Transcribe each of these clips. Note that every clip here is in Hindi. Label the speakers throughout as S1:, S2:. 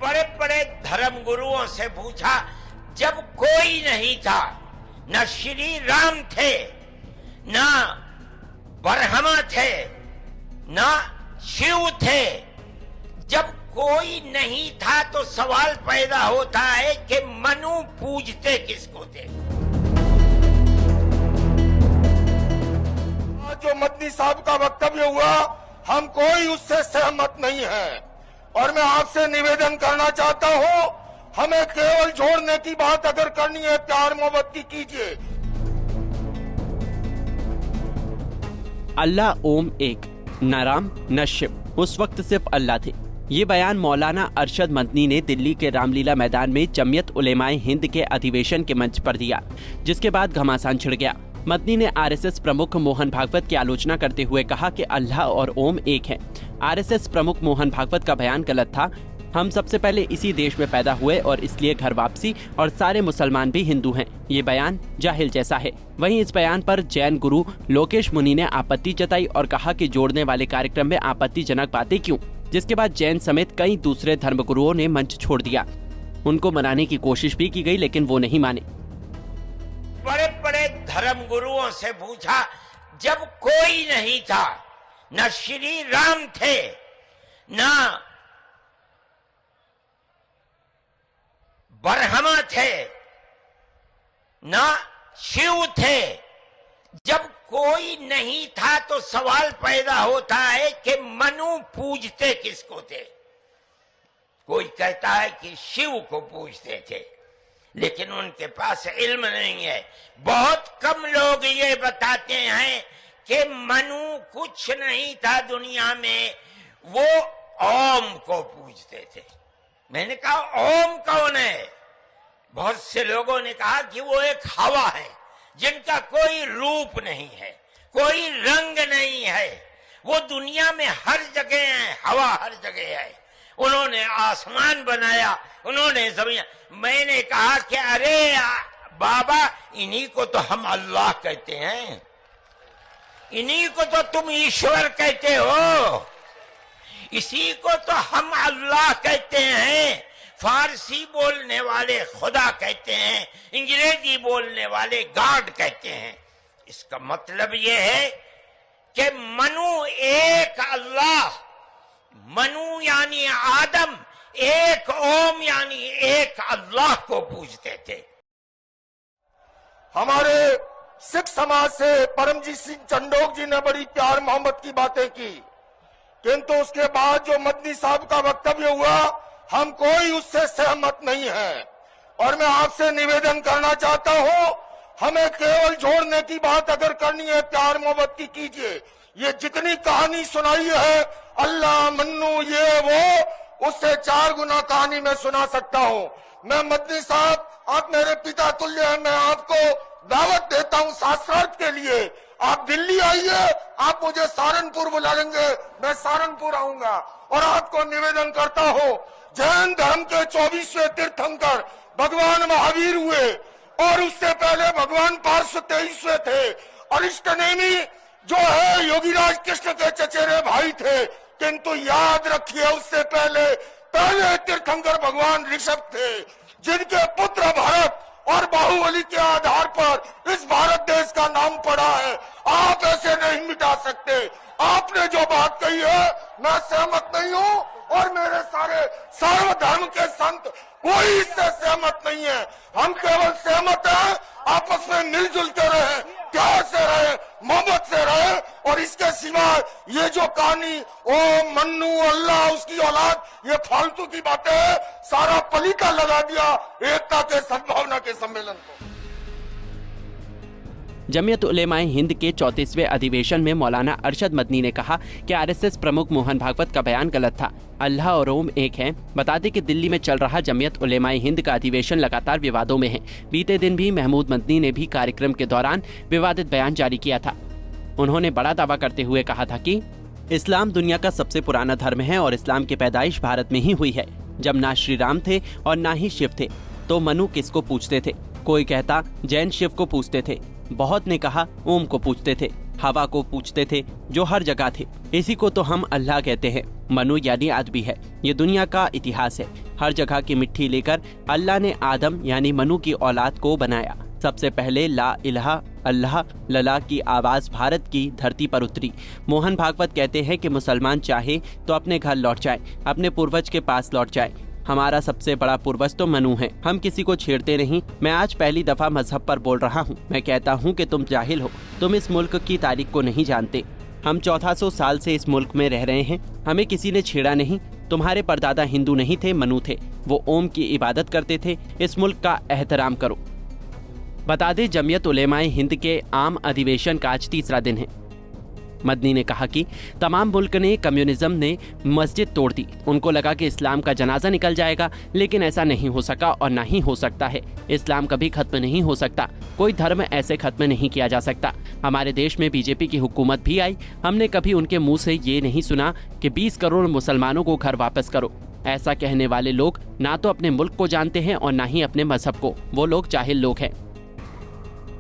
S1: बड़े बड़े धर्म गुरुओं से पूछा, जब कोई नहीं था, न श्री राम थे, न ब्रह्मा थे, न शिव थे, जब कोई नहीं था तो सवाल पैदा होता है कि मनु पूजते किसको थे।
S2: जो मदनी साहब का वक्तव्य हुआ, हम कोई उससे सहमत नहीं है और मैं आपसे निवेदन करना चाहता हूं, हमें केवल जोड़ने की बात अगर करनी है, प्यार मोहब्बत की कीजिए।
S3: अल्लाह ओम एक, न राम न शिव, उस वक्त सिर्फ अल्लाह थे। ये बयान मौलाना अरशद मदनी ने दिल्ली के रामलीला मैदान में जमियत उलेमाए हिंद के अधिवेशन के मंच पर दिया, जिसके बाद घमासान छिड़ गया। मदनी ने आरएसएस प्रमुख मोहन भागवत की आलोचना करते हुए कहा कि अल्लाह और ओम एक हैं। आरएसएस प्रमुख मोहन भागवत का बयान गलत था। हम सबसे पहले इसी देश में पैदा हुए और इसलिए घर वापसी, और सारे मुसलमान भी हिंदू हैं। ये बयान जाहिल जैसा है। वहीं इस बयान पर जैन गुरु लोकेश मुनि ने आपत्ति जताई और कहा कि जोड़ने वाले कार्यक्रम में आपत्तिजनक बातें क्यों, जिसके बाद जैन समेत कई दूसरे धर्मगुरुओं ने मंच छोड़ दिया। उनको मनाने की कोशिश भी की गई, लेकिन वो नहीं माने।
S1: बड़े बड़े धर्म गुरुओं से पूछा, जब कोई नहीं था, न श्री राम थे, न ब्रह्मा थे, न शिव थे, जब कोई नहीं था तो सवाल पैदा होता है कि मनु पूजते किसको थे। कोई कहता है कि शिव को पूजते थे, लेकिन उनके पास इल्म नहीं है। बहुत कम लोग ये बताते हैं कि मनु कुछ नहीं था दुनिया में, वो ओम को पूजते थे। मैंने कहा ओम कौन है? बहुत से लोगों ने कहा कि वो एक हवा है जिनका कोई रूप नहीं है, कोई रंग नहीं है, वो दुनिया में हर जगह है, हवा हर जगह है। उन्होंने आसमान बनाया, उन्होंने जमीन। मैंने कहा कि अरे बाबा, इन्हीं को तो हम अल्लाह कहते हैं, इन्हीं को तो तुम ईश्वर कहते हो, इसी को तो हम अल्लाह कहते हैं। फारसी बोलने वाले खुदा कहते हैं, अंग्रेजी बोलने वाले गॉड कहते हैं। इसका मतलब यह है कि मनु एक अल्लाह, मनु यानी आदम, एक ओम यानी एक अल्लाह को पूजते थे।
S2: हमारे सिख समाज से परमजीत सिंह चंडोक जी ने बड़ी प्यार मोहब्बत की बातें की, किंतु उसके बाद जो मदनी साहब का वक्तव्य हुआ, हम कोई उससे सहमत नहीं है और मैं आपसे निवेदन करना चाहता हूं, हमें केवल जोड़ने की बात अगर करनी है, प्यार मोहब्बत की कीजिए। ये जितनी कहानी सुनाई है, अल्लाह मन्नू ये वो, उससे 4 गुना कहानी मैं सुना सकता हूं। मैं मदनी साहब, आप मेरे पिता तुल्य हैं, मैं आपको दावत देता हूं शास्त्रार्थ के लिए। आप दिल्ली आइए, आप मुझे सहारनपुर बुला लेंगे, मैं सहारनपुर आऊंगा। और आपको निवेदन करता हूं, जैन धर्म के 24वें तीर्थंकर भगवान महावीर हुए और उससे पहले भगवान पार्श्व 23वें थे। अरिष्टनेमी जो है योगीराज कृष्ण के चचेरे भाई थे, किंतु याद रखिए उससे पहले तीर्थंकर भगवान ऋषभ थे, जिनके पुत्र भरत और बाहुबली के आधार पर इस भारत देश का नाम पड़ा है। आप ऐसे नहीं मिटा सकते। आपने जो बात कही है, मैं सहमत नहीं हूं और मेरे सारे सर्वधर्म के संत कोई इससे सहमत नहीं है। हम केवल सहमत हैं, आपस में मिलजुल के रहे, प्यार से रहे, मोहब्बत से रहे। और इसके सिवा ये जो कहानी ओ मन्नू अल्लाह उसकी औलाद, ये फालतू की बातें है। सारा पलीता लगा दिया एकता के सद्भावना के सम्मेलन को।
S3: जमियत उलेमाए हिंद के 34वें अधिवेशन में मौलाना अरशद मदनी ने कहा कि आरएसएस प्रमुख मोहन भागवत का बयान गलत था। अल्लाह और ओम एक हैं। बता दें कि दिल्ली में चल रहा जमियत उलेमाए हिंद का अधिवेशन लगातार विवादों में है। बीते दिन भी महमूद मदनी ने भी कार्यक्रम के दौरान विवादित बयान जारी किया था। उन्होंने बड़ा दावा करते हुए कहा था कि इस्लाम दुनिया का सबसे पुराना धर्म है और इस्लाम की पैदाइश भारत में ही हुई है। जब ना श्री राम थे और ना ही शिव थे, तो मनु किसको पूछते थे? कोई कहता जैन शिव को पूछते थे, बहुत ने कहा ओम को पूछते थे। हवा को पूजते थे जो हर जगह थे। इसी को तो हम अल्लाह कहते हैं। मनु यानी आदमी है। ये दुनिया का इतिहास है। हर जगह की मिट्टी लेकर अल्लाह ने आदम यानी मनु की औलाद को बनाया। सबसे पहले ला इलाहा अल्लाह लला की आवाज भारत की धरती पर उतरी। मोहन भागवत कहते हैं कि मुसलमान चाहे तो अपने घर लौट जाए, अपने पूर्वज के पास लौट जाए। हमारा सबसे बड़ा पूर्वज तो मनु है। हम किसी को छेड़ते नहीं। मैं आज पहली दफा मजहब पर बोल रहा हूँ। मैं कहता हूँ कि तुम जाहिल हो, तुम इस मुल्क की तारीख को नहीं जानते। हम 1400 साल से इस मुल्क में रह रहे हैं। हमें किसी ने छेड़ा नहीं। तुम्हारे परदादा हिंदू नहीं थे, मनु थे। वो ओम की इबादत करते थे। इस मुल्क का एहतराम करो। बता दें, जमीयत उलेमाए हिंद के आम अधिवेशन का आज तीसरा दिन है। मदनी ने कहा कि तमाम मुल्क ने कम्युनिज्म ने मस्जिद तोड़ दी। उनको लगा कि इस्लाम का जनाजा निकल जाएगा, लेकिन ऐसा नहीं हो सका और ना ही हो सकता है। इस्लाम कभी खत्म नहीं हो सकता। कोई धर्म ऐसे खत्म नहीं किया जा सकता। हमारे देश में बीजेपी की हुकूमत भी आई। हमने कभी उनके मुंह से ये नहीं सुना कि 20 करोड़ मुसलमानों को घर वापस करो। ऐसा कहने वाले लोग ना तो अपने मुल्क को जानते हैं और ना ही अपने मजहब को। वो लोग जाहिल लोग हैं।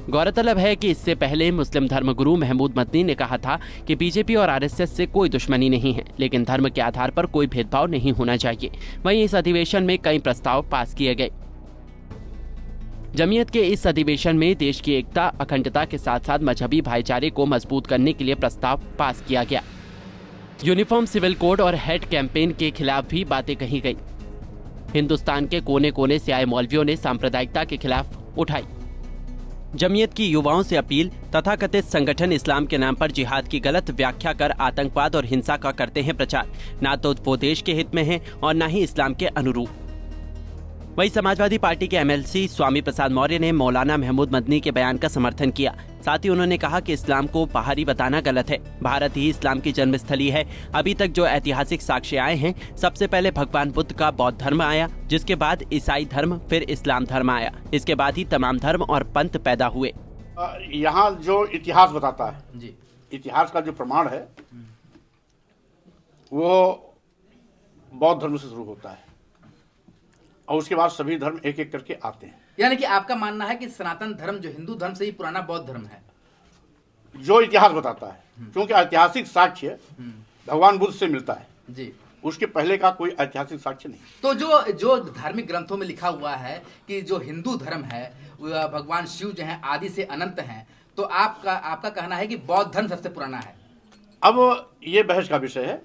S3: गौरतलब है कि इससे पहले मुस्लिम धर्मगुरु महमूद मदनी ने कहा था कि बीजेपी और आरएसएस से कोई दुश्मनी नहीं है, लेकिन धर्म के आधार पर कोई भेदभाव नहीं होना चाहिए। वहीं इस अधिवेशन में कई प्रस्ताव पास किए गए। जमीयत के इस अधिवेशन में देश की एकता, अखंडता के साथ साथ मजहबी भाईचारे को मजबूत करने के लिए प्रस्ताव पास किया गया। यूनिफॉर्म सिविल कोड और हेड कैंपेन के खिलाफ भी बातें कही गई। हिंदुस्तान के कोने कोने से आए मौलवियों ने सांप्रदायिकता के खिलाफ उठाई। जमीयत की युवाओं से अपील, तथाकथित संगठन इस्लाम के नाम पर जिहाद की गलत व्याख्या कर आतंकवाद और हिंसा का करते हैं प्रचार। ना तो वो देश के हित में है और ना ही इस्लाम के अनुरूप। वहीं समाजवादी पार्टी के एमएलसी स्वामी प्रसाद मौर्य ने मौलाना महमूद मदनी के बयान का समर्थन किया। साथ ही उन्होंने कहा कि इस्लाम को बाहरी बताना गलत है। भारत ही इस्लाम की जन्मस्थली है। अभी तक जो ऐतिहासिक साक्ष्य आए हैं, सबसे पहले भगवान बुद्ध का बौद्ध धर्म आया, जिसके बाद ईसाई धर्म, फिर इस्लाम धर्म आया। इसके बाद ही तमाम धर्म और पंथ पैदा हुए।
S4: यहाँ जो इतिहास बताता है
S5: जी,
S4: इतिहास का जो प्रमाण है वो बौद्ध धर्म से शुरू होता है और उसके बाद सभी धर्म एक एक करके आते हैं।
S5: यानी कि आपका मानना है कि सनातन धर्म जो हिंदू धर्म से ही पुराना बौद्ध धर्म है,
S4: जो इतिहास बताता है, क्योंकि ऐतिहासिक साक्ष्य भगवान बुद्ध से मिलता है
S5: जी,
S4: उसके पहले का कोई ऐतिहासिक साक्ष्य नहीं।
S5: तो जो धार्मिक ग्रंथों में लिखा हुआ है कि जो हिंदू धर्म है भगवान शिव जो है आदि से अनंत हैं, तो आपका कहना है कि बौद्ध धर्म सबसे पुराना है।
S4: अब ये बहस का विषय है।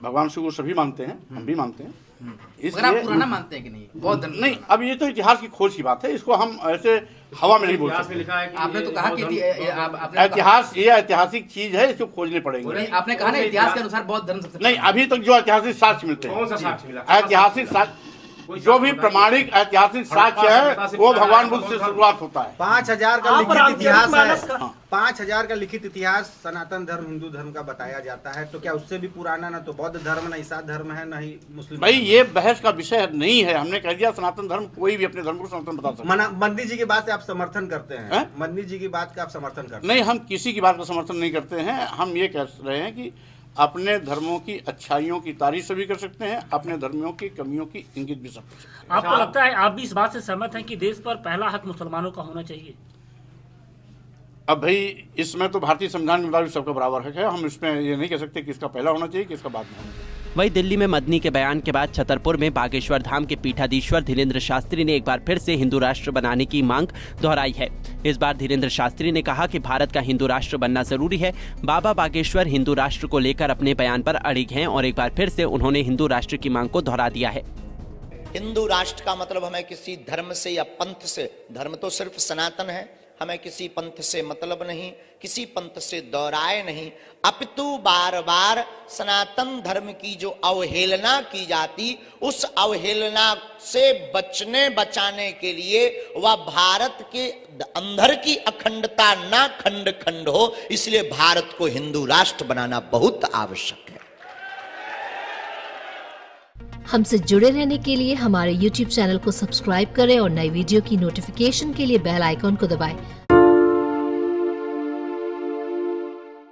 S4: भगवान शिव को सभी मानते हैं, हम भी मानते हैं।
S5: अगर आप पुराना मानते हैं कि नहीं बौद्ध धर्म?
S4: नहीं, अब ये तो इतिहास की खोज की बात है, इसको हम ऐसे हवा में नहीं बोल सकते।
S5: आपने तो कहा कि
S4: इतिहास ये ऐतिहासिक चीज है, इसको खोजने पड़ेंगे।
S5: आपने कहा ना इतिहास के अनुसार बौद्ध धर्म सबसे
S4: नहीं, अभी तक जो ऐतिहासिक साक्ष्य मिलते हैं, ऐतिहासिक साक्ष्य जो भी प्रमाणिक ऐतिहासिक साक्ष्य है वो भगवान बुद्ध से शुरुआत होता है।
S6: 5000 का लिखित इतिहास है। 5000 का लिखित इतिहास सनातन धर्म हिंदू धर्म का बताया जाता है, तो क्या उससे भी पुराना ना तो बौद्ध धर्म, ना ईसाई धर्म है, ना ही मुस्लिम?
S4: भाई ये बहस का विषय नहीं है। हमने कह दिया सनातन धर्म, कोई भी अपने धर्म को सनातन बता सकता है।
S6: मदनी जी की बात से आप समर्थन करते हैं? मदनी जी की बात का आप समर्थन करते हैं?
S4: नहीं, हम किसी की बात का समर्थन नहीं करते हैं। हम ये कह रहे हैं कि अपने धर्मों की अच्छाइयों की तारीफ भी कर सकते हैं, अपने धर्मियों की कमियों की इंगित भी सब कर सकते हैं।
S7: आपको लगता है, आप भी इस बात से सहमत हैं कि देश पर पहला हक मुसलमानों का होना चाहिए?
S4: अब भाई इसमें तो भारतीय संविधान के मुताबिक सबका बराबर हक है। हम इसमें ये नहीं कह सकते किसका पहला होना चाहिए, किसका बाद में होना चाहिए।
S3: वहीं दिल्ली में मदनी के बयान के बाद छतरपुर में बागेश्वर धाम के पीठाधीश्वर धीरेन्द्र शास्त्री ने एक बार फिर से हिंदू राष्ट्र बनाने की मांग दोहराई है। इस बार धीरेन्द्र शास्त्री ने कहा कि भारत का हिंदू राष्ट्र बनना जरूरी है। बाबा बागेश्वर हिंदू राष्ट्र को लेकर अपने बयान पर अड़िग हैं और एक बार फिर से उन्होंने हिंदू राष्ट्र की मांग को दोहरा दिया है।
S8: हिंदू राष्ट्र का मतलब हमें किसी धर्म से या पंथ से, धर्म तो सिर्फ सनातन है, हमें किसी पंथ से मतलब नहीं, किसी पंथ से दोहराए नहीं, अपितु बार बार सनातन धर्म की जो अवहेलना की जाती, उस अवहेलना से बचाने के लिए वह भारत के अंदर की अखंडता ना खंड खंड हो, इसलिए भारत को हिंदू राष्ट्र बनाना बहुत आवश्यक है।
S9: हमसे जुड़े रहने के लिए हमारे YouTube चैनल को सब्सक्राइब करें और नई वीडियो की नोटिफिकेशन के लिए बेल आइकॉन को दबाएं।